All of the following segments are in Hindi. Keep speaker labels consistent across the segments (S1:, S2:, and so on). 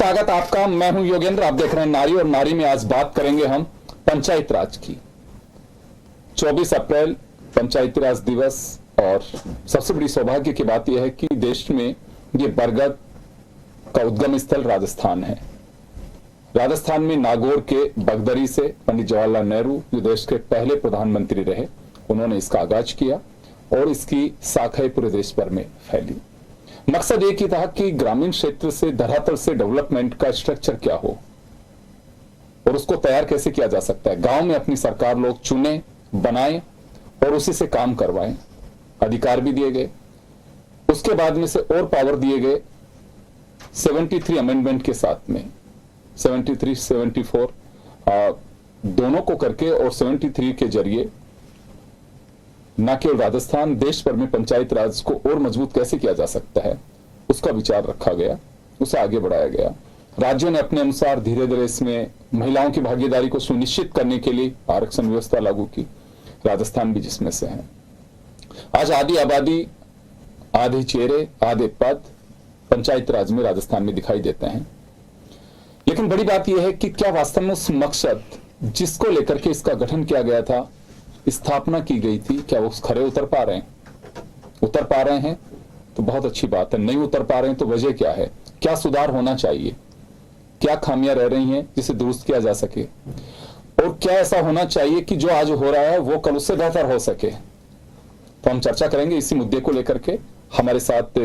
S1: स्वागत आपका। मैं हूं योगेंद्र, आप देख रहे हैं नारी और नारी में। आज बात करेंगे हम पंचायत राज की। 24 अप्रैल पंचायती राज दिवस, और सबसे बड़ी सौभाग्य की बात यह है कि देश में ये बरगद का उद्गम स्थल राजस्थान है। राजस्थान में नागौर के बगदरी से पंडित जवाहरलाल नेहरू, जो देश के पहले प्रधानमंत्री रहे, उन्होंने इसका आगाज किया और इसकी शाखाएं पूरे देश भर में फैली। मकसद एक ही था कि ग्रामीण क्षेत्र से, धरातल से डेवलपमेंट का स्ट्रक्चर क्या हो और उसको तैयार कैसे किया जा सकता है। गांव में अपनी सरकार लोग चुने, बनाए और उसी से काम करवाएं। अधिकार भी दिए गए, उसके बाद में से और पावर दिए गए 73 अमेंडमेंट के साथ में। 73, 74 दोनों को करके और 73 के जरिए न केवल राजस्थान, देश भर में पंचायत राज को और मजबूत कैसे किया जा सकता है, उसका विचार रखा गया, उसे आगे बढ़ाया गया। राज्यों ने अपने अनुसार धीरे धीरे इसमें महिलाओं की भागीदारी को सुनिश्चित करने के लिए आरक्षण व्यवस्था लागू की, राजस्थान भी जिसमें से है। आज आधी आबादी, आधे चेहरे, आधे पद पंचायत राज में, राजस्थान में दिखाई देते हैं। लेकिन बड़ी बात यह है कि क्या वास्तव में उस मकसद जिसको लेकर के इसका गठन किया गया था, स्थापना की गई थी, क्या वो खरे उतर पा रहे हैं? उतर पा रहे हैं तो बहुत अच्छी बात है। नहीं उतर पा रहे हैं तो वजह क्या है? क्या सुधार होना चाहिए? क्या खामियां रह रही हैं जिसे दुरुस्त किया जा सके? और क्या ऐसा होना चाहिए कि जो आज हो रहा है वो कल उससे बेहतर हो सके? तो हम चर्चा करेंगे इसी मुद्दे को लेकर के। हमारे साथ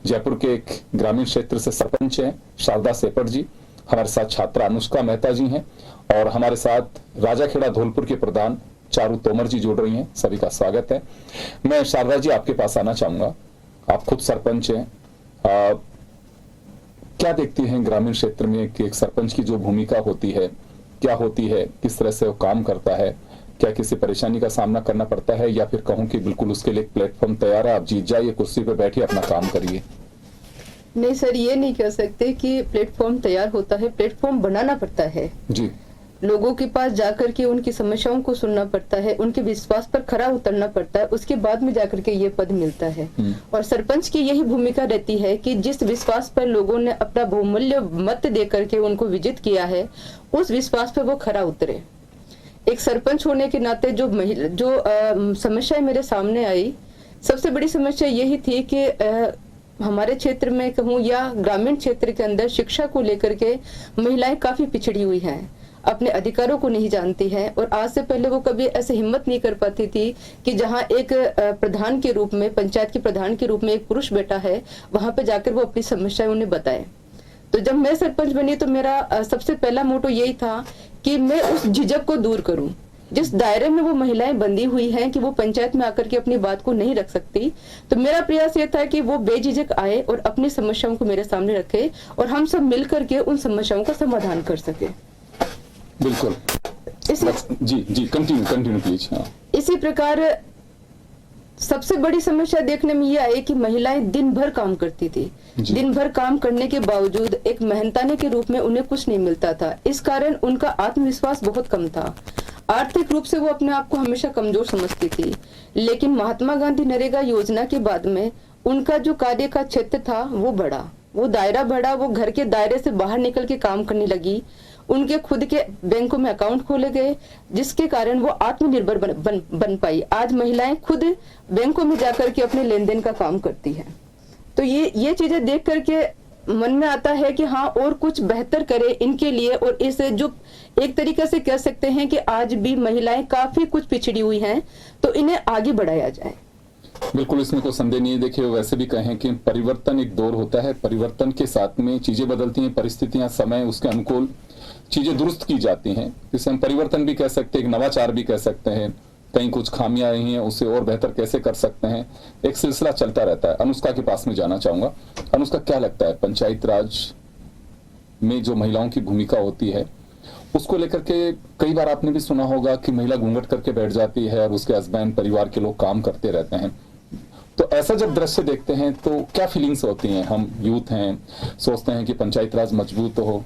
S1: जयपुर के एक ग्रामीण क्षेत्र से सरपंच हैं शारदा सेपट जी, हमारे साथ छात्रा अनुष्का मेहता जी हैं, और हमारे साथ राजाखेड़ा धौलपुर के प्रधान चारू तोमर जी जुड़ रही हैं। सभी का स्वागत है। मैं शारदा जी आपके पास आना चाहूंगा। आप खुद सरपंच हैं, क्या देखती हैं ग्रामीण क्षेत्र में कि एक सरपंच की जो भूमिका होती है, क्या होती है, किस तरह से वो काम करता है? क्या किसी परेशानी का सामना करना पड़ता है, या फिर कहूं कि बिल्कुल उसके लिए एक प्लेटफॉर्म तैयार है, आप जीत जाइए, कुर्सी पे बैठिए, अपना काम करिए?
S2: नहीं सर, ये नहीं कह सकते कि प्लेटफॉर्म तैयार होता है, प्लेटफॉर्म बनाना पड़ता है
S1: जी।
S2: लोगों के पास जाकर के उनकी समस्याओं को सुनना पड़ता है, उनके विश्वास पर खरा उतरना पड़ता है, उसके बाद में जाकर के ये पद मिलता है। और सरपंच की यही भूमिका रहती है कि जिस विश्वास पर लोगों ने अपना बहुमूल्य मत दे करके उनको विजित किया है, उस विश्वास पर वो खरा उतरे। एक सरपंच होने के नाते जो समस्या मेरे सामने आई, सबसे बड़ी समस्या यही थी कि हमारे क्षेत्र में कहूँ या ग्रामीण क्षेत्र के अंदर शिक्षा को लेकर के महिलाएं काफी पिछड़ी हुई हैं, अपने अधिकारों को नहीं जानती है। और आज से पहले वो कभी ऐसे हिम्मत नहीं कर पाती थी कि जहाँ एक प्रधान के रूप में, पंचायत के प्रधान के रूप में एक पुरुष बैठा है, वहां पे जाकर वो अपनी समस्याएं उन्हें बताए। तो जब मैं सरपंच बनी तो मेरा सबसे पहला मोटो यही था कि मैं उस झिझक को दूर करूं। जिस दायरे में वो महिलाएं बंधी हुई हैं कि वो पंचायत में आकर के अपनी बात को नहीं रख सकती, तो मेरा प्रयास ये था कि वो बेझिझक आए और अपनी समस्याओं को मेरे सामने रखे और हम सब मिल करके उन समस्याओं का समाधान कर सके।
S1: बिल्कुल। जी कंटिन्यू प्लीज। हाँ।
S2: इसी प्रकार सबसे बड़ी समस्या देखने में ये आई कि महिलाएं दिन भर काम करती थी। दिन भर काम करने के बावजूद एक मेहनताने के रूप में उन्हें कुछ नहीं मिलता था। इस कारण उनका आत्मविश्वास बहुत कम था। आर्थिक रूप से वो अपने आप को हमेशा कमजोर समझती थी। लेकिन महात्मा गांधी नरेगा योजना के बाद में उनका जो कार्य का क्षेत्र था वो बढ़ा, वो दायरा बढ़ा, वो घर के दायरे से बाहर निकल के काम करने लगी। उनके खुद के बैंकों में अकाउंट खोले गए, जिसके कारण वो आत्मनिर्भर बन पाई। आज महिलाएं खुद बैंकों में जाकर के अपने लेन देन का काम करती हैं। तो ये चीजें देख करके मन में आता है कि हाँ, और कुछ बेहतर करे इनके लिए। और इस जो एक तरीके से कह सकते हैं कि आज भी महिलाएं काफी कुछ पिछड़ी हुई हैं, तो इन्हें आगे बढ़ाया जाए।
S1: बिल्कुल, इसमें कोई संदेह नहीं है। देखिए, वैसे भी कहें कि परिवर्तन एक दौर होता है, परिवर्तन के साथ में चीजें बदलती हैं, परिस्थितियां, समय, उसके अनुकूल चीजें दुरुस्त की जाती हैं। जिसे हम परिवर्तन भी कह सकते हैं, एक नवाचार भी कह सकते हैं। कहीं कुछ खामियां रही हैं, उसे और बेहतर कैसे कर सकते हैं, एक सिलसिला चलता रहता है। अनुष्का के पास में जाना चाहूंगा। अनुष्का, क्या लगता है पंचायत राज में जो महिलाओं की भूमिका होती है, उसको लेकर के कई बार आपने भी सुना होगा कि महिला घूंघट करके बैठ जाती है और उसके हस्बैंड, परिवार के लोग काम करते रहते हैं। तो ऐसा जब दृश्य देखते हैं तो क्या फीलिंग्स होती हैं? हम यूथ हैं, सोचते हैं कि पंचायत राज मजबूत हो।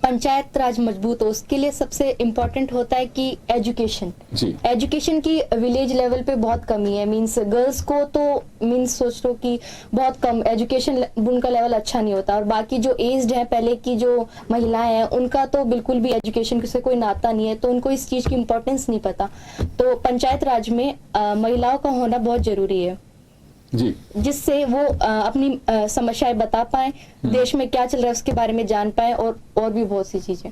S3: पंचायत राज मजबूत हो उसके लिए सबसे इम्पोर्टेंट होता है कि एजुकेशन।
S1: जी।
S3: एजुकेशन की विलेज लेवल पे बहुत कमी है, मींस गर्ल्स को तो मींस सोच लो कि बहुत कम एजुकेशन, उनका लेवल अच्छा नहीं होता। और बाकी जो एज्ड है, पहले की जो महिलाएं हैं, उनका तो बिल्कुल भी एजुकेशन से कोई नाता नहीं है, तो उनको इस चीज की इम्पोर्टेंस नहीं पता। तो पंचायत राज में महिलाओं का होना बहुत जरूरी है
S1: जी,
S3: जिससे वो अपनी समस्याएं बता पाए, देश में क्या चल रहा है उसके बारे में जान पाए, और भी बहुत सी चीजें।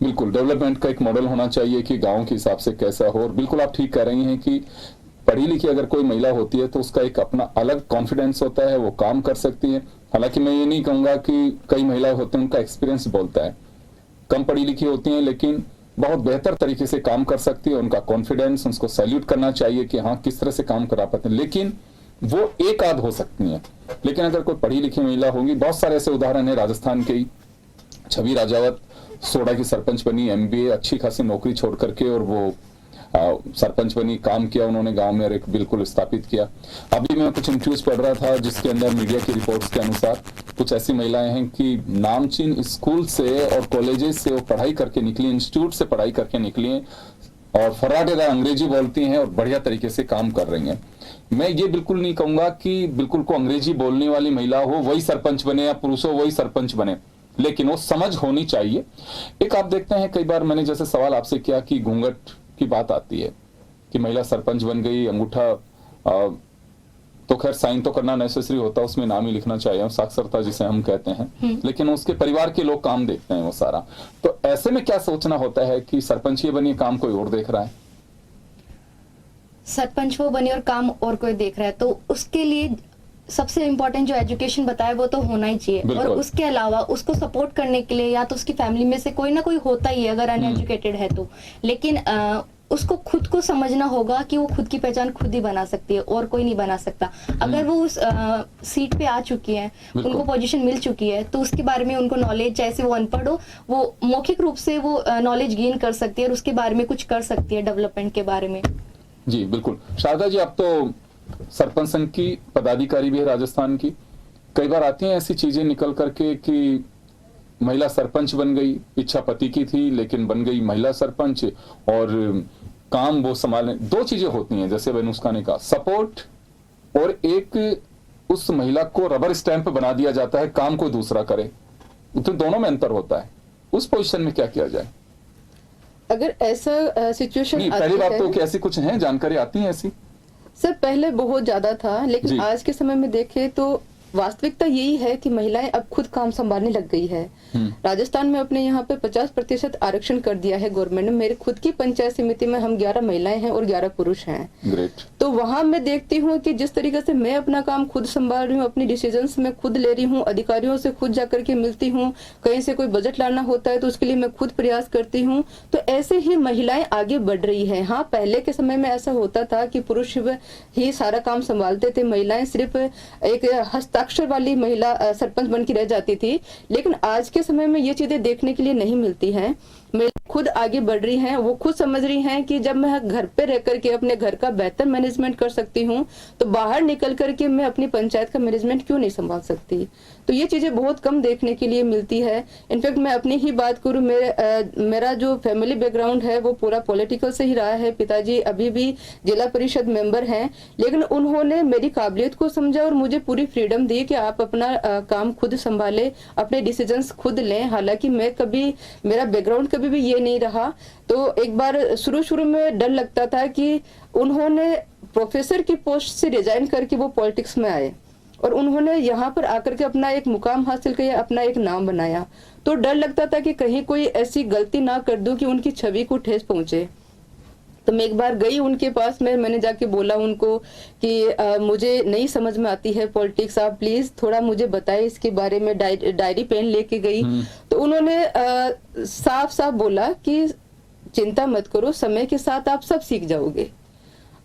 S1: बिल्कुल डेवलपमेंट का एक मॉडल होना चाहिए कि गांव के हिसाब से कैसा हो। और बिल्कुल आप ठीक कह रही हैं कि पढ़ी लिखी अगर कोई महिला होती है तो उसका एक अपना अलग कॉन्फिडेंस होता है, वो काम कर सकती है। हालांकि मैं ये नहीं कहूंगा कि कई महिलाएं होती हैं उनका एक्सपीरियंस बोलता है, कम पढ़ी लिखी होती हैं लेकिन बहुत बेहतर तरीके से काम कर सकती है, उनका कॉन्फिडेंस, उसको सैल्यूट करना चाहिए कि हाँ किस तरह से काम करा पाते हैं। लेकिन वो एक आध हो सकती हैं। लेकिन अगर कोई पढ़ी लिखी महिला होगी, बहुत सारे ऐसे उदाहरण है राजस्थान के ही, छवि राजावत सोडा की सरपंच बनी, एमबीए अच्छी खासी नौकरी छोड़ करके और वो सरपंच बनी, काम किया उन्होंने गांव में और एक बिल्कुल स्थापित किया। अभी मैं कुछ इंटरव्यूज पढ़ रहा था जिसके अंदर मीडिया की रिपोर्ट्स के अनुसार कुछ ऐसी महिलाएं हैं कि नामचीन स्कूल से और कॉलेजेस से वो पढ़ाई करके निकली, इंस्टीट्यूट से पढ़ाई करके निकली हैं और फर्राटेदार अंग्रेजी बोलती हैं और बढ़िया तरीके से काम कर रही हैं। मैं ये बिल्कुल नहीं कहूंगा कि बिल्कुल को अंग्रेजी बोलने वाली महिला हो वही सरपंच बने या पुरुष हो वही सरपंच बने, लेकिन वो समझ होनी चाहिए। एक आप देखते हैं कई बार मैंने जैसे सवाल आपसे किया कि घूंघट की बात आती है कि महिला सरपंच बन गई, अंगूठा तो खैर साइन तो करना नेसेसरी होता है, उसमें नाम ही लिखना चाहिए, साक्षरता जिसे हम कहते हैं, लेकिन उसके परिवार के लोग काम देखते हैं वो सारा। तो ऐसे में क्या सोचना होता है कि सरपंच ये बनी, काम कोई और देख रहा है,
S3: सरपंच वो बने और काम और कोई देख रहा है, तो उसके लिए सबसे इम्पोर्टेंट जो एजुकेशन बताया वो तो होना ही चाहिए। और उसके अलावा उसको सपोर्ट करने के लिए या तो उसकी फैमिली में से कोई ना कोई होता ही है अगर अनएजुकेटेड है तो, लेकिन उसको खुद को समझना होगा कि वो खुद की पहचान खुद ही बना सकती है और कोई नहीं बना सकता। अगर वो उस सीट पे आ चुकी है, उनको पोजीशन मिल चुकी है, तो उसके बारे में उनको नॉलेज, जैसे वो अनपढ़ हो, वो मौखिक रूप से वो नॉलेज गेन कर सकती है और उसके बारे में कुछ कर सकती है डेवलपमेंट के बारे में।
S1: जी बिल्कुल। शारदा जी, आप तो सरपंच संघ की पदाधिकारी भी है राजस्थान की, कई बार आती हैं ऐसी चीजें निकल करके कि महिला सरपंच बन गई, इच्छा पति की थी लेकिन बन गई महिला सरपंच और काम वो संभालने। दो चीजें होती हैं जैसे अनुष्का ने कहा, सपोर्ट और एक उस महिला को रबर स्टैंप बना दिया जाता है, काम कोई दूसरा करे, तो दोनों में अंतर होता है। उस पोजीशन में क्या किया जाए?
S2: अगर ऐसा सिचुएशन
S1: पहली बात तो ऐसी कुछ है जानकारी आती है ऐसी?
S2: सर पहले बहुत ज्यादा था, लेकिन आज के समय में देखें तो वास्तविकता यही है कि महिलाएं अब खुद काम संभालने लग गई है। राजस्थान में अपने यहाँ पे 50% आरक्षण कर दिया है गवर्नमेंट ने। मेरे खुद की पंचायत समिति में हम 11 महिलाएं हैं और 11 पुरुष हैं।
S1: ग्रेट।
S2: तो वहां मैं देखती हूँ कि जिस तरीके से मैं अपना काम खुद संभाल रही हूँ, अपनी डिसीजंस मैं खुद ले रही हूँ, अधिकारियों से खुद जाकर के मिलती हूँ, कहीं से कोई बजट लाना होता है तो उसके लिए मैं खुद प्रयास करती हूँ। तो ऐसे ही महिलाएं आगे बढ़ रही है। हाँ, पहले के समय में ऐसा होता था कि पुरुष ही सारा काम संभालते थे, महिलाएं सिर्फ एक हस्ताक्षर वाली महिला सरपंच बन के रह जाती थी। लेकिन आज के समय में ये चीजें देखने के लिए नहीं मिलती हैं। खुद आगे बढ़ रही हैं, वो खुद समझ रही हैं कि जब मैं घर पे रह करके अपने घर का बेहतर मैनेजमेंट कर सकती हूँ तो बाहर निकल करके मैं अपनी पंचायत का मैनेजमेंट क्यों नहीं संभाल सकती। तो ये चीजें बहुत कम देखने के लिए मिलती है। इनफैक्ट मैं अपनी ही बात करूँ, मेरा जो फैमिली बैकग्राउंड है वो पूरा पॉलिटिकल से ही रहा है। पिताजी अभी भी जिला परिषद मेंबर हैं, लेकिन उन्होंने मेरी काबिलियत को समझा और मुझे पूरी फ्रीडम दी कि आप अपना काम खुद संभाले, अपने डिसीजंस खुद लें। हालांकि मेरा बैकग्राउंड कभी भी ये नहीं रहा। तो एक बार शुरू में डर लगता था कि उन्होंने प्रोफेसर की पोस्ट से रिजाइन करके वो पॉलिटिक्स में आए और उन्होंने यहाँ पर आकर के अपना एक मुकाम हासिल किया, अपना एक नाम बनाया। तो डर लगता था कि कहीं कोई ऐसी गलती ना कर दूं कि उनकी छवि को ठेस पहुंचे। तो मैं एक बार गई उनके पास में, मैंने जाके बोला उनको कि मुझे नहीं समझ में आती है पॉलिटिक्स, आप प्लीज थोड़ा मुझे बताएं इसके बारे में। डायरी पेन लेके गई तो उन्होंने साफ साफ बोला कि चिंता मत करो, समय के साथ आप सब सीख जाओगे।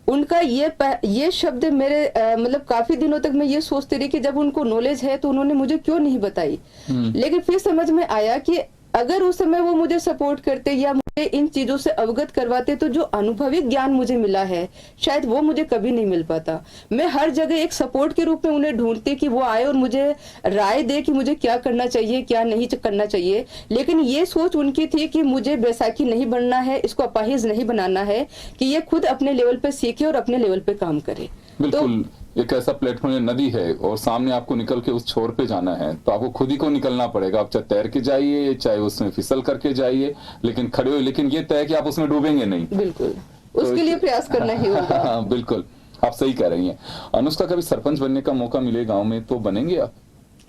S2: उनका ये शब्द मेरे मतलब काफी दिनों तक मैं ये सोचती रही कि जब उनको नॉलेज है तो उन्होंने मुझे क्यों नहीं बताई। लेकिन फिर समझ में आया कि अगर उस समय वो मुझे सपोर्ट करते या इन चीजों से अवगत करवाते तो जो अनुभविक ज्ञान मुझे मिला है शायद वो मुझे कभी नहीं मिल पाता। मैं हर जगह एक सपोर्ट के रूप में उन्हें ढूंढती कि वो आए और मुझे राय दे कि मुझे क्या करना चाहिए क्या नहीं करना चाहिए, लेकिन ये सोच उनकी थी कि मुझे बैसाखी नहीं बनना है, इसको अपाहिज नहीं बनाना है, कि ये खुद अपने लेवल पे सीखे और अपने लेवल पे काम करे।
S1: बिल्कुल एक ऐसा प्लेटफॉर्म नदी है और सामने आपको निकल के उस छोर पे जाना है तो आपको खुद ही को निकलना पड़ेगा। आप चाहे तैर के जाइए चाहे उसमें फिसल करके जाइए, लेकिन खड़े हो, लेकिन ये तय कि आप उसमें डूबेंगे नहीं।
S2: बिल्कुल उसके लिए प्रयास करना ही होगा।
S1: हाँ, बिल्कुल आप सही कह रही हैं। अनुष्का, कभी सरपंच बनने का मौका मिले गांव में तो बनेंगे आप?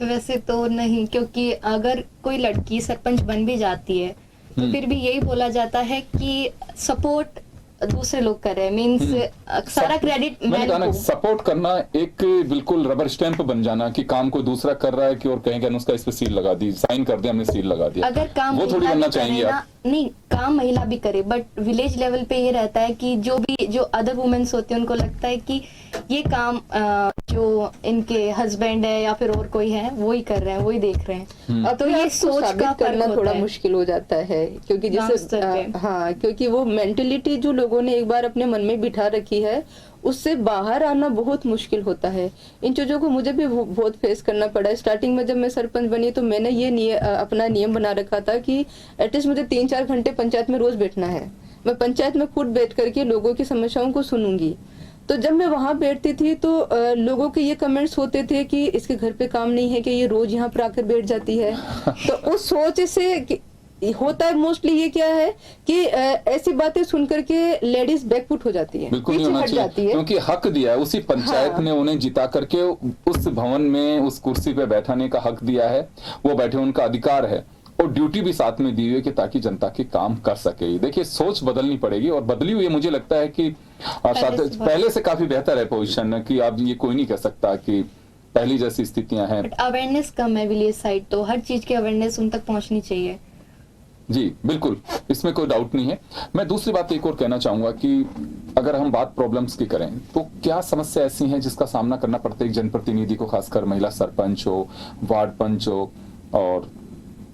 S3: वैसे तो नहीं, क्योंकि अगर कोई लड़की सरपंच बन भी जाती है तो फिर भी यही बोला जाता है कि सपोर्ट दूसरे लोग कर रहे हैं, मीन्स सारा क्रेडिट मैन को।
S1: सपोर्ट करना एक बिल्कुल रबर स्टैंप बन जाना कि काम को दूसरा कर रहा है कि और कहेंगे अनुष्का इस पे सील लगा दी, साइन कर दिया, हमने सील लगा दिया।
S3: अगर काम
S1: वो थोड़ी बनना चाहेंगे आप?
S3: नहीं, काम महिला भी करे, बट विलेज लेवल पे ये रहता है कि जो अदर वुमेन्स होती है उनको लगता है कि ये काम जो इनके हस्बैंड है या फिर और कोई है वो ही कर रहे हैं, वो ही देख रहे हैं।
S2: अब
S3: तो ये सोच का
S2: करना
S3: फर्क
S2: थोड़ा
S3: होता है।
S2: मुश्किल हो जाता है, क्योंकि जैसे हाँ, क्योंकि वो मेंटेलिटी जो लोगों ने एक बार अपने मन में बिठा रखी है उससे बाहर आना बहुत मुश्किल होता है। इन चीजों को मुझे भी बहुत फेस करना पड़ा। स्टार्टिंग में जब मैं सरपंच बनी तो मैंने ये अपना नियम बना रखा था कि एटलीस्ट मुझे 3-4 घंटे पंचायत में रोज बैठना है। मैं पंचायत में खुद बैठ करके लोगों की समस्याओं को सुनूंगी। तो जब मैं वहां बैठती थी तो लोगों के ये कमेंट्स होते थे कि इसके घर पे काम नहीं है कि ये रोज यहाँ पर आकर बैठ जाती है। तो उस सोच से होता है मोस्टली ये क्या है कि ऐसी बातें सुनकर के लेडीज बैकफुट हो जाती है,
S1: बिल्कुल नहीं होना चाहिए, क्योंकि हक दिया है उसी पंचायत
S2: हाँ।
S1: ने उन्हें जिता करके उस भवन में उस कुर्सी पे बैठाने का हक दिया है, वो बैठे, उनका अधिकार है और ड्यूटी भी साथ में दी हुई है कि ताकि जनता के काम कर सके। देखिए सोच बदलनी पड़ेगी और बदली हुई है, मुझे लगता है कि पहले से काफी बेहतर है पोजीशन, कि आप ये कोई नहीं कह सकता कि पहली जैसी स्थितियां हैं।
S3: बट अवेयरनेस कम है विलेज साइड, तो हर चीज की अवेयरनेस उन तक पहुंचनी चाहिए।
S1: जी बिल्कुल, इसमें कोई डाउट नहीं है। मैं दूसरी बात एक और कहना चाहूंगा कि अगर हम बात प्रॉब्लम्स की करें तो क्या समस्या ऐसी हैं जिसका सामना करना पड़ता है एक जनप्रतिनिधि को, खासकर महिला सरपंच हो, वार्ड पंच हो और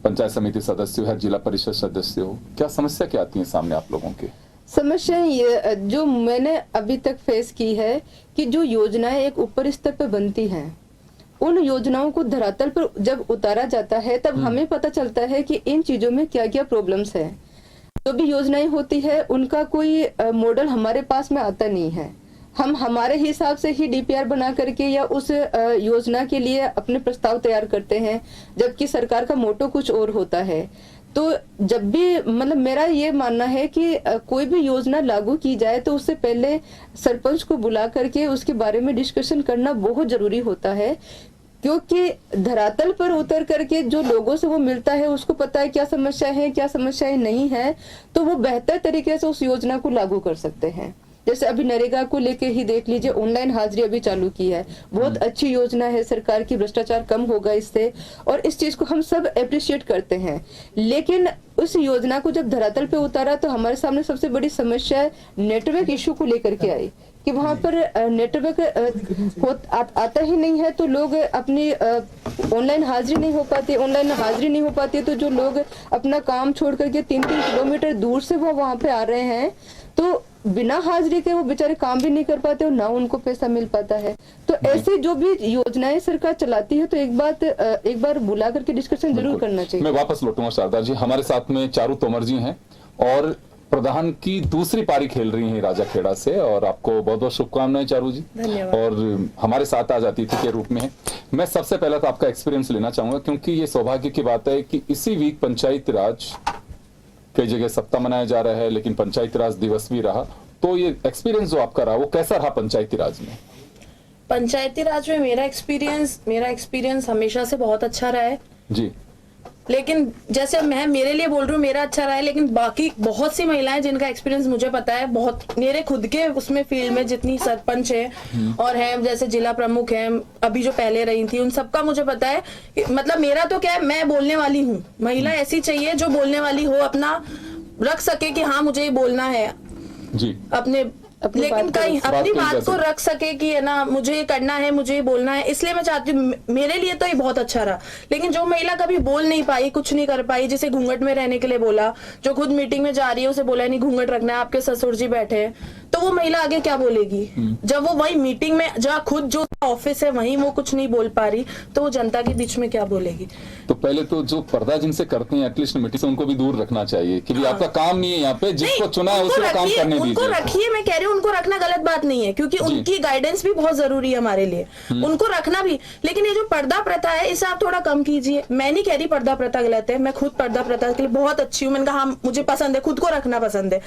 S1: पंचायत समिति सदस्य हो, जिला परिषद सदस्य हो, क्या समस्या क्या आती है सामने आप लोगों के?
S2: समस्या ये जो मैंने अभी तक फेस की है कि जो योजनाएं एक ऊपर स्तर पर बनती हैं उन योजनाओं को धरातल पर जब उतारा जाता है तब हमें पता चलता है कि इन चीजों में क्या क्या प्रॉब्लम्स है। जो भी योजनाएं होती है उनका कोई मॉडल हमारे पास में आता नहीं है। हम हमारे हिसाब से ही डीपीआर बना करके या उस योजना के लिए अपने प्रस्ताव तैयार करते हैं, जबकि सरकार का मोटो कुछ और होता है। तो जब भी मतलब मेरा ये मानना है कि कोई भी योजना लागू की जाए तो उससे पहले सरपंच को बुला करके उसके बारे में डिस्कशन करना बहुत जरूरी होता है, क्योंकि धरातल पर उतर करके जो लोगों से वो मिलता है उसको पता है क्या समस्या है क्या समस्याएं नहीं है, तो वो बेहतर तरीके से उस योजना को लागू कर सकते हैं। जैसे अभी नरेगा को लेके ही देख लीजिए, ऑनलाइन हाजिरी अभी चालू की है, बहुत अच्छी योजना है सरकार की, भ्रष्टाचार कम होगा इससे और इस चीज को हम सब अप्रिशिएट करते हैं। लेकिन उस योजना को जब धरातल पे उतारा तो हमारे सामने सबसे बड़ी समस्या नेटवर्क इशू को लेकर के आई कि वहां पर नेटवर्क आता ही नहीं है, तो लोग अपनी ऑनलाइन हाजिरी नहीं हो पाती। ऑनलाइन हाजिरी नहीं हो पाती तो जो लोग अपना काम छोड़ करके 3-3 किलोमीटर दूर से वो वहां पे आ रहे हैं, तो बिना हाजिरी के वो बेचारे काम भी नहीं कर पाते और ना उनको पैसा मिल पाता है। तो ऐसे जो भी योजनाएं सरकार चलाती है तो एक बार बुला करके डिस्कशन जरूर करना चाहिए।
S1: मैं वापस लौटूंगा शारदा जी, हमारे साथ में चारू तोमर जी हैं और प्रधान की दूसरी पारी खेल रही हैं राजा खेड़ा से, और आपको बहुत बहुत शुभकामनाएं चारू जी।
S2: धन्यवाद।
S1: और हमारे साथ आज अतिथि के रूप में है। मैं सबसे पहले तो आपका एक्सपीरियंस लेना चाहूंगा, क्योंकि ये सौभाग्य की बात है कि इसी वीक पंचायती राज कई जगह सप्ताह मनाया जा रहा है, लेकिन पंचायती राज दिवस भी रहा, तो ये एक्सपीरियंस जो आपका रहा वो कैसा रहा पंचायती राज में?
S4: पंचायती राज में मेरा एक्सपीरियंस हमेशा से बहुत अच्छा रहा है
S1: जी।
S4: लेकिन जैसे मैं मेरे लिए बोल रही हूँ मेरा अच्छा रहा है, लेकिन बाकी बहुत सी महिलाएं जिनका एक्सपीरियंस मुझे पता है, बहुत मेरे खुद के उसमें फील्ड में जितनी सरपंच है और हैं, जैसे जिला प्रमुख हैं अभी जो पहले रही थी, उन सबका मुझे पता है। मतलब मेरा तो क्या है, मैं बोलने वाली हूँ, महिला ऐसी चाहिए जो बोलने वाली हो, अपना रख सके कि हाँ मुझे ये बोलना है
S1: जी।
S4: अपने
S2: अपनी
S4: लेकिन
S2: बात को
S4: कहीं
S2: रख-
S4: अपनी
S1: बात
S4: बात
S1: कहीं
S4: को
S1: कैसे?
S4: रख सके कि है ना, मुझे ये करना है, मुझे ये बोलना है, इसलिए मैं चाहती हूँ। मेरे लिए तो ये बहुत अच्छा रहा। लेकिन जो महिला कभी बोल नहीं पाई, कुछ नहीं कर पाई, जिसे घूंघट में रहने के लिए बोला, जो खुद मीटिंग में जा रही है उसे बोला नहीं घूंघट रखना है, आपके ससुर जी बैठे हैं, तो वो महिला आगे क्या बोलेगी? जब वो वही मीटिंग में, जहाँ खुद जो ऑफिस है वहीं वो कुछ नहीं बोल पा रही, तो वो जनता के बीच में क्या बोलेगी?
S1: तो पहले तो जो पर्दा जिनसे करते हैं एटलीस्ट मीटिंग से उनको भी दूर रखना चाहिए कि भाई आपका काम नहीं है यहाँ पे, जिसको चुना है
S4: उनको
S1: उसी को काम
S4: रखिए,
S1: करने
S4: उनको
S1: दीजिए।
S4: रखिए, मैं कह रही हूँ उनको रखना गलत बात नहीं है, क्योंकि उनकी गाइडेंस भी बहुत जरूरी है हमारे लिए, उनको रखना भी। लेकिन ये जो पर्दा प्रथा है इसे आप थोड़ा कम कीजिए। मैं नहीं कह रही पर्दा प्रथा गलत है, मैं खुद पर्दा प्रथा के लिए बहुत अच्छी हूँ, मैंने कहा हाँ मुझे पसंद है, खुद को रखना पसंद है।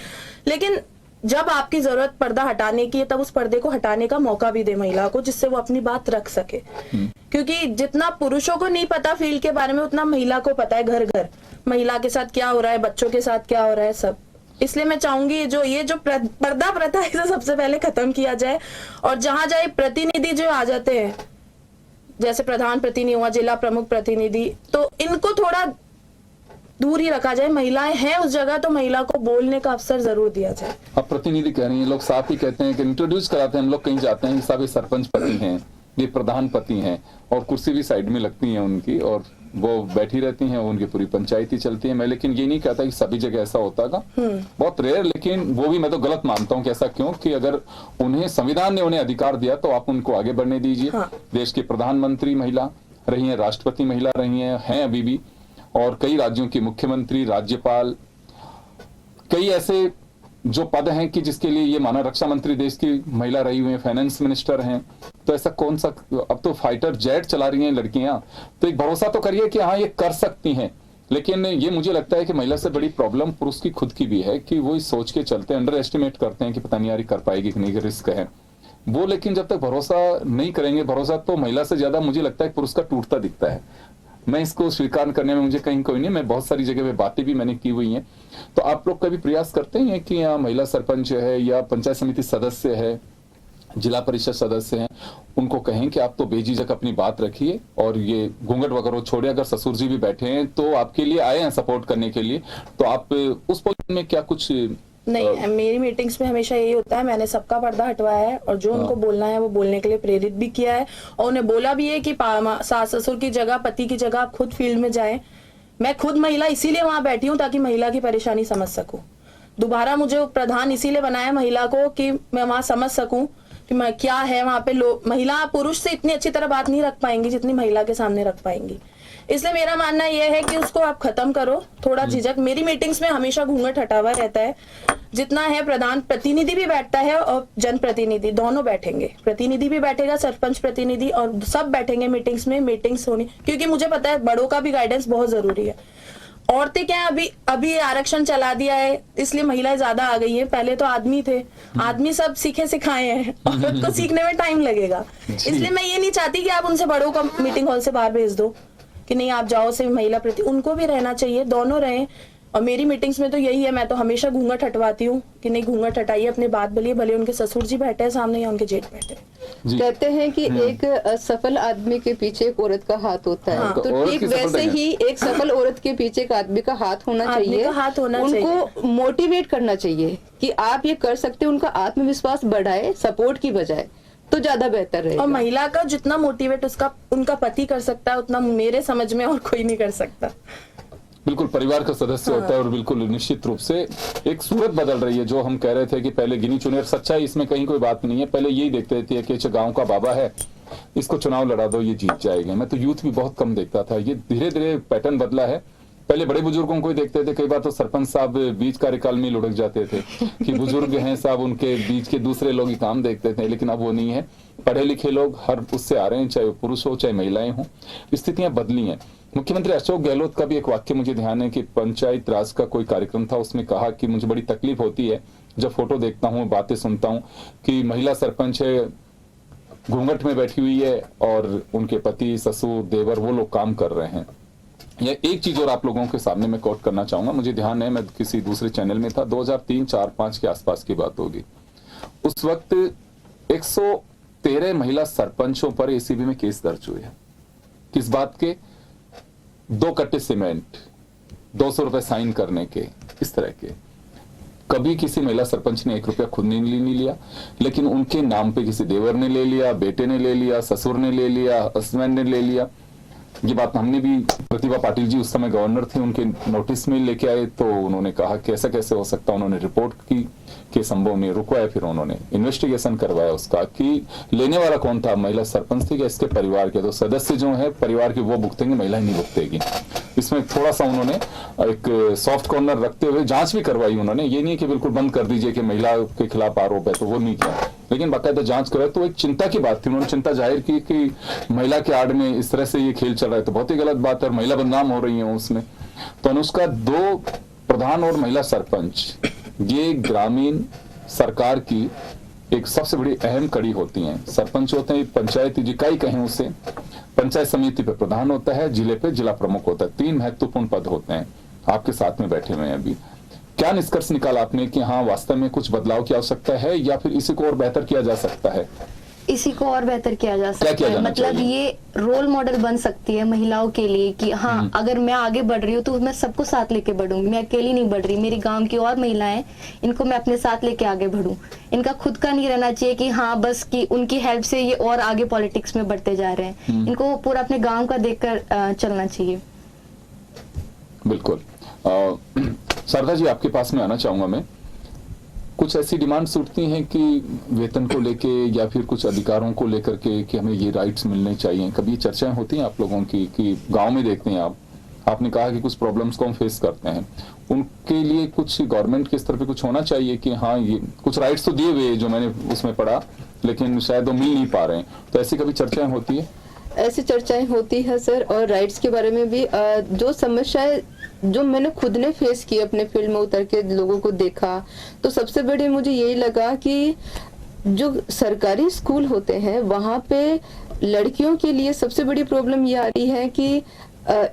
S4: लेकिन जब आपकी जरूरत पर्दा हटाने की है तब उस पर्दे को हटाने का मौका भी दे महिला को, जिससे वो अपनी बात रख सके। क्योंकि जितना पुरुषों को नहीं पता फील्ड के बारे में, उतना महिला को पता है, घर घर महिला के साथ क्या हो रहा है, बच्चों के साथ क्या हो रहा है, सब। इसलिए मैं चाहूंगी ये जो पर्दा प्रथा है इसे सबसे पहले खत्म किया जाए, और जहां जाए प्रतिनिधि जो आ जाते हैं, जैसे प्रधान प्रतिनिधि हुआ, जिला प्रमुख प्रतिनिधि, तो इनको थोड़ा दूर ही रखा जाए। महिलाएं हैं उस जगह तो महिला को बोलने का अवसर जरूर दिया जाए।
S1: अब प्रतिनिधि कह रही हैं, लोग साफ ही कहते हैं कि इंट्रोड्यूस कराते हैं, हम लोग कहीं जाते हैं कि साहब ये सरपंच पति हैं, ये प्रधान पति हैं, और कुर्सी भी साइड में लगती है उनकी और वो बैठी रहती हैं, उनकी पूरी पंचायत ही चलती है। मैं लेकिन ये नहीं कहता कि सभी जगह ऐसा होता का, बहुत रेयर, लेकिन वो भी मैं तो गलत मानता हूँ कि ऐसा क्यों, कि अगर उन्हें संविधान ने उन्हें अधिकार दिया तो आप उनको आगे बढ़ने दीजिए।
S4: हाँ।
S1: देश की प्रधानमंत्री महिला रही है, राष्ट्रपति महिला रही हैं अभी भी, और कई राज्यों की मुख्यमंत्री, राज्यपाल, कई ऐसे जो पद हैं कि जिसके लिए ये माना, रक्षा मंत्री देश की महिला रही हुई है, फाइनेंस मिनिस्टर हैं, तो ऐसा कौन सा, अब तो फाइटर जेट चला रही हैं लड़कियां, तो एक भरोसा तो करिए कि हाँ ये कर सकती हैं। लेकिन ये मुझे लगता है कि महिला से बड़ी प्रॉब्लम पुरुष की खुद की भी है कि वो इस सोच के चलते अंडर एस्टिमेट करते हैं कि पता नहीं यार कर पाएगी कि नहीं, रिस्क है वो। लेकिन जब तक भरोसा नहीं करेंगे, भरोसा तो महिला से ज्यादा मुझे लगता है पुरुष का टूटता दिखता है। मैं इसको स्वीकार करने में मुझे कहीं कोई नहीं, मैं बहुत सारी जगह पे बातें भी मैंने की हुई हैं। तो आप लोग कभी प्रयास करते हैं कि यहाँ महिला सरपंच है या पंचायत समिति सदस्य है, जिला परिषद सदस्य हैं, उनको कहें कि आप तो बेझिझक अपनी बात रखिए और ये घूंघट वगैरह छोड़िए, अगर ससुर जी भी बैठे हैं तो आपके लिए आए हैं सपोर्ट करने के लिए, तो आप उस पोजीशन में क्या कुछ
S4: नहीं, मेरी मीटिंग्स में हमेशा यही होता है, मैंने सबका पर्दा हटवाया है और जो उनको बोलना है वो बोलने के लिए प्रेरित भी किया है, और उन्हें बोला भी है कि सास ससुर की जगह, पति की जगह आप खुद फील्ड में जाएं। मैं खुद महिला इसीलिए वहां बैठी हूँ ताकि महिला की परेशानी समझ सकूं। दोबारा मुझे प्रधान इसीलिए बनाया महिला को कि मैं वहां समझ सकूं कि मैं क्या है वहां पे। महिला पुरुष से इतनी अच्छी तरह बात नहीं रख पाएंगी जितनी महिला के सामने रख पाएंगी। इसलिए मेरा मानना यह है कि उसको आप खत्म करो, थोड़ा झिझक। मेरी मीटिंग्स में हमेशा घूंघट हटा हुआ रहता है, जितना है प्रधान प्रतिनिधि भी बैठता है और जनप्रतिनिधि दोनों बैठेंगे, प्रतिनिधि भी बैठेगा, सरपंच प्रतिनिधि, और सब बैठेंगे मीटिंग्स में। मीटिंग्स होनी, क्योंकि मुझे पता है बड़ों का भी गाइडेंस बहुत जरूरी है। औरतें क्या अभी आरक्षण चला दिया है इसलिए महिलाएं ज्यादा आ गई है, पहले तो आदमी थे, आदमी सब सीखे सिखाए हैं, औरत को सीखने में टाइम लगेगा। इसलिए मैं ये नहीं चाहती कि आप उनसे बड़ों को मीटिंग हॉल से बाहर भेज दो कि नहीं आप जाओ, से महिला प्रति उनको भी रहना चाहिए, दोनों रहें। और मेरी मीटिंग्स में तो यही है, मैं तो हमेशा घूंघट हटवाती हूँ कि नहीं घूंघट हटाइए, अपनी बात बोलिए, भले उनके ससुर जी बैठे हैं सामने या उनके जेठ बैठे हैं।
S2: कहते हैं कि एक सफल आदमी के पीछे एक औरत का हाथ होता है,
S4: हाँ,
S2: तो
S1: औरत
S2: ठीक
S1: की सफलता
S2: वैसे
S1: है।
S2: ही एक सफल औरत के पीछे एक आदमी का हाथ होना
S4: आदमी
S2: चाहिए,
S4: का हाथ होना
S2: उनको मोटिवेट करना चाहिए कि आप ये कर सकते हैं, उनका आत्मविश्वास बढ़ाए सपोर्ट की बजाय, तो ज्यादा बेहतर रहेगा।
S4: और महिला का जितना मोटिवेट उनका पति कर सकता है, उतना मेरे समझ में और कोई नहीं कर सकता।
S1: बिल्कुल परिवार का सदस्य होता है, और बिल्कुल निश्चित रूप से एक सूरत बदल रही है। जो हम कह रहे थे कि पहले गिनी चुनी, सच्चाई इसमें कहीं कोई बात नहीं है, पहले यही देखते थे कि अच्छा गांव का बाबा है, इसको चुनाव लड़ा दो, ये जीत जाएगा। मैं तो यूथ भी बहुत कम देखता था, ये धीरे धीरे पैटर्न बदला है। पहले बड़े बुजुर्गों को ही देखते थे, कई बार तो सरपंच साहब बीच कार्यकाल में लुढ़क जाते थे कि बुजुर्ग हैं साहब, उनके बीच के दूसरे लोग ही काम देखते थे, लेकिन अब वो नहीं है। पढ़े लिखे लोग हर उससे आ रहे हैं, चाहे पुरुष हो चाहे महिलाएं हों, स्थितियां बदली हैं। मुख्यमंत्री अशोक गहलोत का भी एक वाक्य मुझे ध्यान है कि पंचायत राज का कोई कार्यक्रम था, उसमें कहा कि मुझे बड़ी तकलीफ होती है जब फोटो देखता हूँ, बातें सुनता हूँ कि महिला सरपंच है, घूंघट में बैठी हुई है और उनके पति, ससुर, देवर वो लोग काम कर रहे हैं। यह एक चीज और आप लोगों के सामने मैं कोट करना चाहूंगा, मुझे ध्यान है मैं किसी दूसरे चैनल में था, 2003, 4, 5 के आसपास की बात होगी। उस वक्त 113 महिला सरपंचों पर एसीबी में केस दर्ज हुए हैं। किस बात के? 2 कट्टे सीमेंट, 200 रुपए साइन करने के, इस तरह के। कभी किसी महिला सरपंच ने 1 रुपया खुद नहीं लिया, लेकिन उनके नाम पे किसी देवर ने ले लिया, बेटे ने ले लिया, ससुर ने ले लिया, हस्बैंड ने ले लिया। ये बात हमने भी, प्रतिभा पाटिल जी उस समय गवर्नर थे, उनके नोटिस में लेके आए, तो उन्होंने कहा कि ऐसा कैसे हो सकता। उन्होंने रिपोर्ट की कि संभव नहीं, रुकवाया, फिर उन्होंने इन्वेस्टिगेशन करवाया उसका कि लेने वाला कौन था, महिला सरपंच थी या इसके परिवार के। तो सदस्य जो है परिवार के वो भुगतेंगे, महिला नहीं भुगतेगी। इसमें थोड़ा सा उन्होंने एक सॉफ्ट कॉर्नर रखते हुए जांच भी करवाई उन्होंने। ये नहीं कि बिल्कुल बंद कर दीजिए कि महिला के खिलाफ आरोप है, तो वो नहीं किया, लेकिन बाकायदा जांच करवाई। तो एक चिंता की बात थी, उन्होंने चिंता जाहिर की कि महिला के आड़ में इस तरह से ये खेल चल रहा है, तो बहुत ही गलत बात है, महिला बदनाम हो रही है उसमें। तो अनुष्का, 2 प्रधान और महिला सरपंच ये ग्रामीण सरकार की एक सबसे बड़ी अहम कड़ी होती हैं। सरपंच होते हैं पंचायत इकाई कहें उसे, पंचायत समिति पे प्रधान होता है, जिले पे जिला प्रमुख होता है। 3 महत्वपूर्ण पद होते हैं। आपके साथ में बैठे हुए हैं अभी, क्या निष्कर्ष निकाला आपने कि हाँ वास्तव में कुछ बदलाव की आवश्यकता है या फिर इसी को और बेहतर किया जा सकता है?
S3: इसी को और बेहतर किया जा सकता है। मतलब ये रोल मॉडल बन सकती है महिलाओं के लिए कि हाँ अगर मैं आगे बढ़ रही हूँ तो मैं सबको साथ लेके बढ़ूंगी, मैं अकेली नहीं बढ़ रही, मेरी गांव की और महिलाएं, इनको मैं अपने साथ लेके आगे बढ़ूं। इनका खुद का नहीं रहना चाहिए कि हाँ बस कि उनकी हेल्प से ये और आगे पॉलिटिक्स में बढ़ते जा रहे हैं। इनको पूरा अपने गाँव का देखकर चलना चाहिए।
S1: बिल्कुल। शारदा जी, आपके पास में आना चाहूंगा मैं। कुछ ऐसी डिमांड्स उठती हैं कि वेतन को लेके या फिर कुछ अधिकारों को लेकर के कि हमें ये राइट्स मिलने चाहिए, कभी चर्चाएं होती हैं आप लोगों की कि गांव में देखते हैं आपने कहा कि कुछ प्रॉब्लम्स को हम फेस करते हैं, उनके लिए कुछ गवर्नमेंट के स्तर पे कुछ होना चाहिए कि हाँ ये कुछ राइट्स तो दिए हुए जो मैंने उसमें पढ़ा, लेकिन शायद वो मिल नहीं पा रहे हैं, तो ऐसी कभी चर्चाएं होती है?
S2: ऐसी चर्चाएं होती है सर, और राइट्स के बारे में भी जो समस्याएं जो मैंने खुद ने फेस की अपने फील्ड में उतर के लोगों को देखा, तो सबसे बड़ी मुझे यही लगा कि जो सरकारी स्कूल होते हैं वहाँ पे लड़कियों के लिए सबसे बड़ी प्रॉब्लम ये आ रही है कि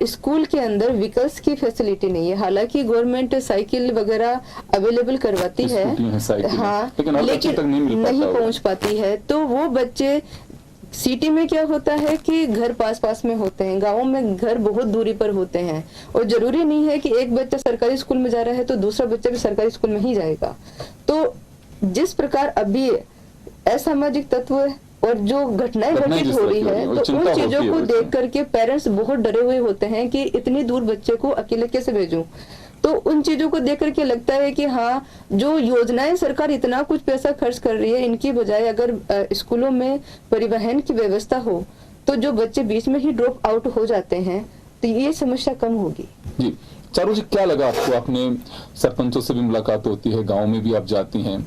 S2: स्कूल के अंदर व्हीकल्स की फैसिलिटी नहीं है। हालांकि गवर्नमेंट साइकिल वगैरह अवेलेबल करवाती है, हाँ, लेकिन नहीं पहुंच पाती है। तो वो बच्चे, सिटी में क्या होता है कि घर पास पास में होते हैं, गाँव में घर बहुत दूरी पर होते हैं, और जरूरी नहीं है कि एक बच्चा सरकारी स्कूल में जा रहा है तो दूसरा बच्चा भी सरकारी स्कूल में ही जाएगा। तो जिस प्रकार अभी असामाजिक तत्व और जो घटनाएं घटित हो रही है, तो उन चीजों को देख करके पेरेंट्स बहुत डरे हुए होते हैं कि इतनी दूर बच्चे को अकेले कैसे भेजूं। तो उन चीजों को देख करके लगता है कि हाँ, जो योजनाएं सरकार इतना कुछ पैसा खर्च कर रही है, इनकी बजाय अगर स्कूलों में परिवहन की व्यवस्था हो तो जो बच्चे बीच में ही ड्रॉप आउट हो जाते हैं तो ये समस्या कम होगी।
S1: जी चारू जी, क्या लगा आपको? आपने सरपंचों से भी मुलाकात होती है, गांव में भी आप जाती हैं,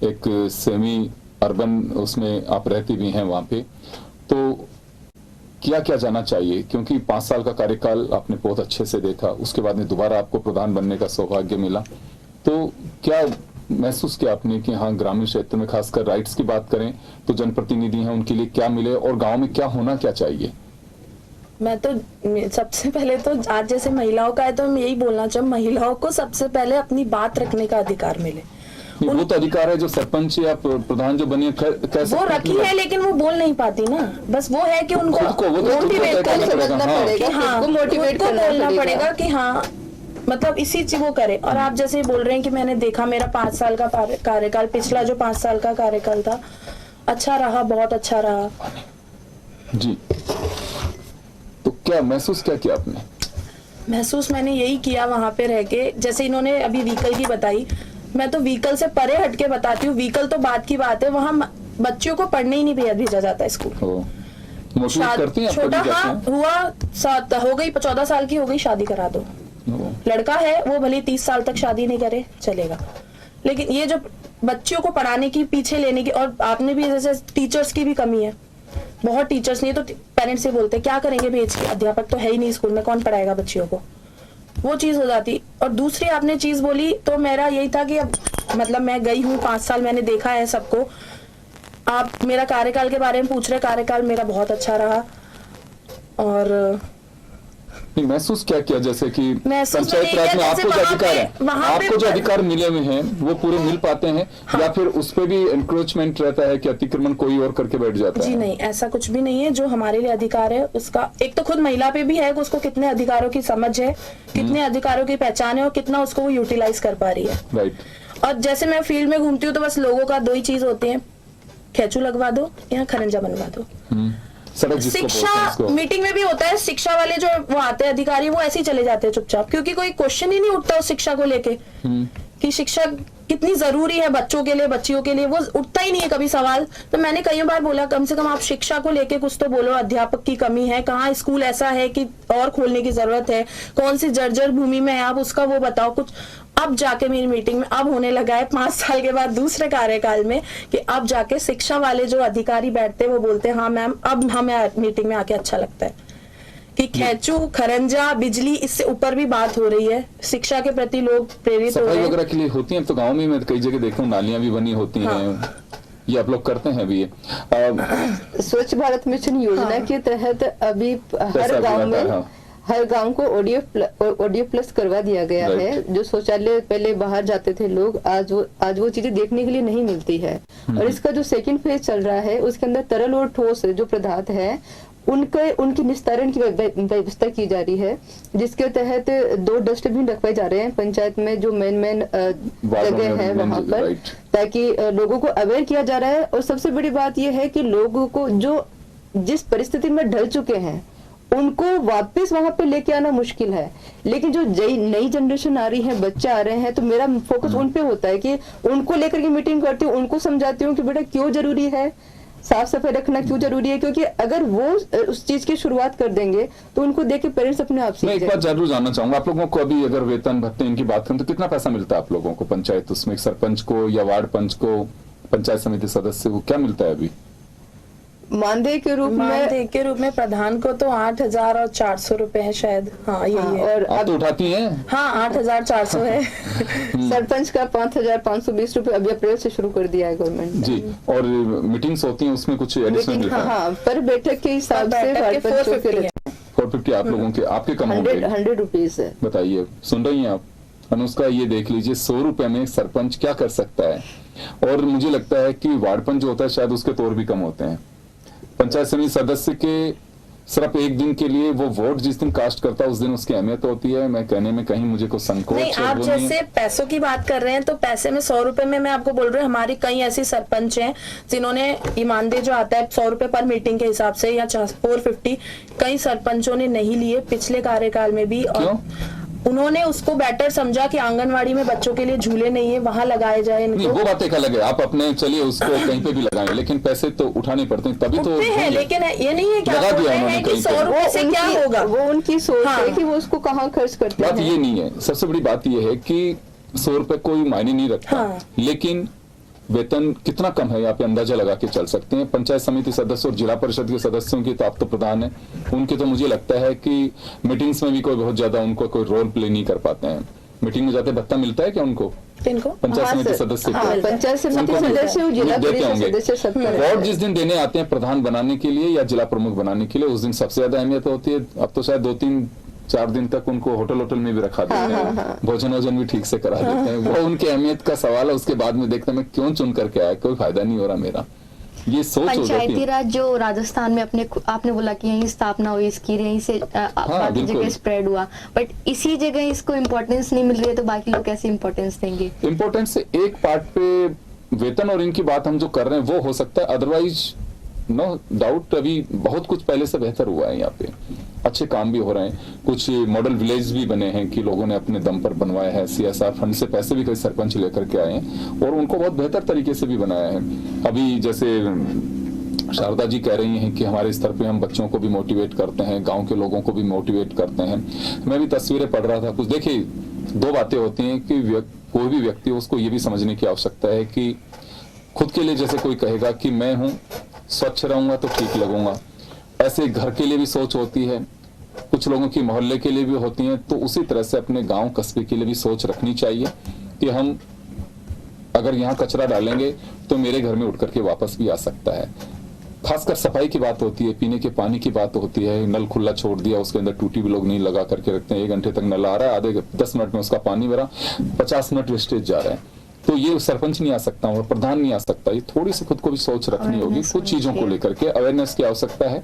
S1: एक सेमी अर्बन उसमें आप रहती भी हैं वहां पे, तो क्या क्या जाना चाहिए? क्योंकि 5 साल का कार्यकाल आपने बहुत अच्छे से देखा, उसके बाद में दोबारा आपको प्रधान बनने का सौभाग्य मिला, तो क्या महसूस किया आपने कि हाँ ग्रामीण क्षेत्र में खासकर राइट्स की बात करें तो जनप्रतिनिधि हैं उनके लिए क्या मिले और गांव में क्या होना क्या चाहिए?
S4: मैं तो सबसे पहले तो आज जैसे महिलाओं का है तो मैं यही बोलना चाहूँ, महिलाओं को सबसे पहले अपनी बात रखने का अधिकार मिले।
S1: वो तो अधिकार है जो सरपंच या प्रधान जो बनी
S4: वो रखी है, लेकिन वो बोल नहीं पाती ना। बस वो है कि उनको मोटिवेट करना पड़ेगा कि हाँ मतलब इसी चीज वो करे। और आप जैसे बोल रहे हैं कि मैंने देखा मेरा 5 साल का कार्यकाल, पिछला जो 5 साल का कार्यकाल था अच्छा रहा, बहुत अच्छा रहा
S1: जी। तो क्या महसूस क्या किया आपने?
S4: महसूस मैंने यही किया वहां पे रह के, जैसे इन्होंने अभी व्हीकल की बताई, मैं तो व्हीकल से परे हटके बताती हूँ। व्हीकल तो बात की बात है, वहाँ बच्चियों को पढ़ने ही नहीं भेजा जाता है स्कूल। छोटा हाँ हुआ, हो गई 14 साल की हो गई, शादी करा दो। लड़का है वो भले 30 साल तक शादी नहीं करे चलेगा, लेकिन ये जो बच्चियों को पढ़ाने की पीछे लेने की, और आपने भी जैसे टीचर्स की भी कमी है, बहुत टीचर्स नहीं, तो पेरेंट्स से बोलते क्या करेंगे भेज के, अध्यापक तो है ही नहीं स्कूल में, कौन पढ़ाएगा बच्चियों को, वो चीज हो जाती। और दूसरी आपने चीज बोली तो मेरा यही था कि अब मतलब मैं गई हूँ 5 साल, मैंने देखा है सबको। आप मेरा कार्यकाल के बारे में पूछ रहे, कार्यकाल मेरा बहुत अच्छा रहा। और
S1: महसूस क्या किया जैसे कि
S4: महसूस
S1: पंचायत राज में आपको जो अधिकार है, आपको जो अधिकार मिले हुए हैं वो पूरे मिल पाते हैं? हाँ। या फिर उस पे भी एनक्रोचमेंट रहता है कि अतिक्रमण कोई और करके बैठ जाता है?
S4: जी नहीं, ऐसा कुछ भी नहीं है। जो हमारे लिए अधिकार है उसका एक तो खुद महिला पे भी है कि उसको कितने अधिकारों की समझ है, कितने अधिकारों की पहचान है और कितना उसको वो यूटिलाइज कर पा रही है।
S1: राइट।
S4: और जैसे मैं फील्ड में घूमती हूँ तो बस लोगों का 2 ही चीज होती है, खैचू लगवा दो या खरंजा बनवा दो।
S1: सड़क जिसको बोलते हैं
S4: शिक्षा
S1: उसको।
S4: मीटिंग में भी होता है, शिक्षा वाले जो वो आते हैं अधिकारी, वो ऐसे ही चले जाते हैं चुपचाप, क्योंकि कोई क्वेश्चन ही नहीं उठता उस शिक्षा को लेके कि शिक्षा कितनी जरूरी है बच्चों के लिए, बच्चियों के लिए, वो उठता ही नहीं है कभी सवाल। तो मैंने कई बार बोला कम से कम आप शिक्षा को लेके कुछ तो बोलो, अध्यापक की कमी है, कहाँ स्कूल ऐसा है कि और खोलने की जरूरत है, कौन सी जर्जर भूमि में है आप उसका वो बताओ कुछ। अब जाके मेरी मीटिंग में अब होने लगा है 5 साल के बाद दूसरे कार्यकाल में कि अब जाके शिक्षा वाले जो अधिकारी बैठते हैं वो बोलते हैं हाँ मैम अब हमें मीटिंग में आके अच्छा लगता है कि खैचू, खरंजा, बिजली, इससे ऊपर भी बात हो रही है, शिक्षा के प्रति लोग प्रेरित हो रहे
S1: सफाई
S4: हैं।
S1: वगैरह के लिए होती है तो गाँव में मैं कई जगह देखा हूँ नालियां भी बनी होती हैं, ये आप लोग करते हैं अभी ये
S2: स्वच्छ भारत मिशन योजना के तहत अभी हर गांव
S1: अभियान है,
S2: में
S1: हाँ।
S2: हर गांव को ऑडियो प्लस करवा दिया गया
S1: Right.
S2: है। जो शौचालय पहले बाहर जाते थे लोग, आज वो चीजें देखने के लिए नहीं मिलती है। और इसका जो सेकंड फेज चल रहा है उसके अंदर तरल और ठोस जो पदार्थ है उनकी निस्तारण की व्यवस्था की जा रही है, जिसके तहत 2 डस्टबिन रखवाए जा रहे हैं पंचायत में जो मेन जगह है वहां पर, ताकि लोगों को अवेयर किया जा रहा है। और सबसे बड़ी बात यह है कि लोगों को जो जिस परिस्थिति में ढल चुके हैं उनको वापस वहां पे लेके आना मुश्किल है, लेकिन जो नई जनरेशन आ रही है, बच्चे आ रहे हैं, तो मेरा फोकस उन पे होता है कि उनको लेकर के मीटिंग करती हूँ, उनको समझाती हूँ कि बेटा क्यों जरूरी है साफ सफाई रखना, क्यों जरूरी है, क्योंकि अगर वो उस चीज की शुरुआत कर देंगे तो उनको देख के पेरेंट्स अपने आप
S1: मैं
S2: सीख
S1: एक बात
S2: जाएंगे।
S1: जरूर जानना चाहूंगा आप लोगों को, अभी अगर वेतन भत्ते इनकी बात करें तो कितना पैसा मिलता है आप लोगों को पंचायत, उसमें सरपंच को या वार्ड पंच को, पंचायत समिति सदस्य को क्या मिलता है अभी?
S2: मानदेय के रूप में
S4: मानदेय के रूप में प्रधान को तो 8,400 रुपए है शायद, हाँ यही है।
S2: और
S1: आप तो उठाती हैं?
S4: हाँ 8,400 है।
S2: सरपंच का 5,520 रुपए अभी अप्रैल से शुरू कर दिया है गवर्नमेंट ने।
S1: जी, और मीटिंग्स होती हैं उसमें कुछ एडिशनल
S2: मीटिंग
S1: मिलता है?
S2: हाँ पर बैठक के हिसाब से
S4: बैठक के
S2: वार्ड पंचों के
S4: 450 है।
S1: 450 आप लोगों के, आपके कम होंगे?
S2: 100 रुपीज है।
S1: बताइए, सुन रही हैं आप अनुष्का, ये देख लीजिए 100 रुपए में सरपंच क्या कर सकता है। और मुझे लगता है कि वार्ड पंच जो होता है शायद उसके तौर भी कम होते हैं। पंचायत समिति सदस्य के सिर्फ एक दिन के लिए वो वोट जिस दिन कास्ट करता है उस दिन उसकी अहमियत होती है। मैं कहने में कहीं मुझे कोई संकोच
S4: नहीं, आप
S1: वो नहीं है।
S4: जैसे पैसों की बात कर रहे हैं तो पैसे में 100 रुपए में मैं आपको बोल रही हूँ, हमारी कई ऐसी सरपंच हैं जिन्होंने ईमानदेय जो आता है 100 रुपए पर मीटिंग के हिसाब से या 450, कई सरपंचों ने नहीं लिए पिछले कार्यकाल में भी। और
S1: क्यों?
S4: उन्होंने उसको बेटर समझा कि आंगनवाड़ी में बच्चों के लिए झूले नहीं है, वहां लगाए जाए
S1: नहीं,
S4: इनको।
S1: वो बात एक अलग है, आप अपने चलिए उसको कहीं पे भी लगाएं, लेकिन पैसे तो उठाने पड़ते हैं तभी तो
S4: उठते हैं,
S1: होंगे।
S4: लेकिन ये नहीं है कि
S1: लगा
S4: आप बोल
S1: दिया
S4: रहे
S1: उन्होंने
S4: हैं कि
S1: कहीं
S4: 100
S1: पे।
S4: रुपए से क्या होगा।
S2: वो उनकी सोच
S4: हाँ।
S2: है कि वो उसको कहाँ खर्च करते
S1: बात
S2: हैं।
S1: ये नहीं है, सबसे बड़ी बात ये है कि 100 रुपए कोई मायने नहीं रखता।
S4: हाँ।
S1: लेकिन वेतन कितना कम है यहाँ पे अंदाजा लगा के चल सकते हैं। पंचायत समिति सदस्य और जिला परिषद के सदस्यों की तो आप तो प्रधान है, उनके तो मुझे लगता है कि मीटिंग्स में भी कोई बहुत ज्यादा उनको कोई रोल प्ले नहीं कर पाते हैं। मीटिंग में जाते भत्ता मिलता है क्या उनको?
S4: इनको
S1: पंचायत
S2: हाँ,
S1: समिति
S2: सर।
S1: सदस्य
S2: हाँ,
S1: को?
S2: पंचायत समिति
S1: उनको भी
S2: सदस्य और जिला
S1: देते
S2: परिषद
S1: होंगे।
S2: सदस्य सबका रहता
S1: वोट
S2: है।
S1: जिस दिन देने आते हैं प्रधान बनाने के लिए या जिला प्रमुख बनाने के लिए, उस दिन सबसे ज्यादा अहमियत होती है। अब तो शायद 2-3-4 दिन तक उनको होटल में भी रखा देते हैं, भोजन वोजन भी ठीक से करा देते हैं। वो उनकी अहमियत का सवाल है। उसके बाद में देखते हैं मैं क्यों चुन करके आया, कोई फायदा नहीं हो रहा मेरा, ये सोच हो जाती
S3: पंचायती
S1: है।
S3: राज जो राजस्थान में आपने बोला कि यहीं स्थापना हुई इसकी, यहीं से बाकी
S1: बिल्कुल।
S3: जगह स्प्रेड हुआ, बट इसी जगह इसको इम्पोर्टेंस नहीं मिल रही है तो बाकी लोग कैसे इम्पोर्टेंस देंगे?
S1: इम्पोर्टेंट से एक पार्ट पे वेतन और इनकी बात हम जो कर रहे हैं वो हो सकता है, अदरवाइज नो डाउट अभी बहुत कुछ पहले से बेहतर हुआ है। यहाँ पे अच्छे काम भी हो रहे हैं, कुछ मॉडल विलेज भी बने हैं कि लोगों ने अपने दम पर बनवाया है। CSR फंड से पैसे भी कई सरपंच लेकर के आए हैं और उनको बहुत बेहतर तरीके से भी बनाया है। अभी जैसे शारदा जी कह रही हैं कि हमारे स्तर पे हम बच्चों को भी मोटिवेट करते हैं, गांव के लोगों को भी मोटिवेट करते हैं। मैं भी तस्वीरें पढ़ रहा था कुछ। देखिए, 2 बातें होती हैं कि कोई भी व्यक्ति उसको ये भी समझने की आवश्यकता है कि खुद के लिए जैसे कोई कहेगा कि मैं हूं, स्वच्छ रहूंगा तो ठीक लगूंगा, ऐसे घर के लिए भी सोच होती है, कुछ लोगों की मोहल्ले के लिए भी होती है। तो उसी तरह से अपने गांव कस्बे के लिए भी सोच रखनी चाहिए कि हम अगर यहाँ कचरा डालेंगे तो मेरे घर में उठ करके वापस भी आ सकता है। खासकर सफाई की बात होती है, पीने के पानी की बात होती है। नल खुला छोड़ दिया, उसके अंदर टूटी भी लोग नहीं लगा करके रखते हैं। 1 घंटे तक नल आ रहा है, आधे 10 मिनट में उसका पानी भरा, 50 मिनट वेस्टेज जा रहा है। तो ये सरपंच नहीं आ सकता और प्रधान नहीं आ सकता। ये थोड़ी सी खुद को भी सोच रखनी होगी कुछ चीजों को लेकर के। अवेयरनेस की आवश्यकता है।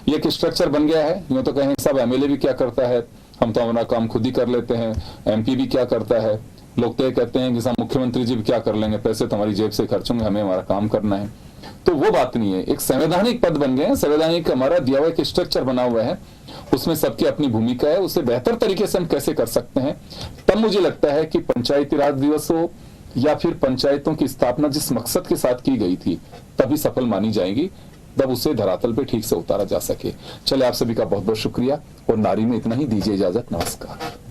S1: ये एक स्ट्रक्चर बन गया है। यूं तो कहें सब MLA भी क्या करता है, हम तो अपना काम खुद ही कर लेते हैं। MP भी क्या करता है, लोग तो ये कहते हैं कि साहब मुख्यमंत्री जी भी क्या कर लेंगे, पैसे तो हमारी जेब से खर्च होंगे, हमें हमारा काम करना है। तो वो बात नहीं है, एक संवैधानिक पद बन गए हैं, संवैधानिक हमारा दिया हुआ एक स्ट्रक्चर बना हुआ है, उसमें सबकी अपनी भूमिका है, उसे बेहतर तरीके से हम कैसे कर सकते हैं। तब मुझे लगता है कि पंचायती राज दिवस हो या फिर पंचायतों की स्थापना जिस मकसद के साथ की गई थी तभी सफल मानी जाएगी, तब उसे धरातल पे ठीक से उतारा जा सके। चले, आप सभी का बहुत बहुत शुक्रिया और नारी में इतना ही, दीजिए इजाजत, नमस्कार।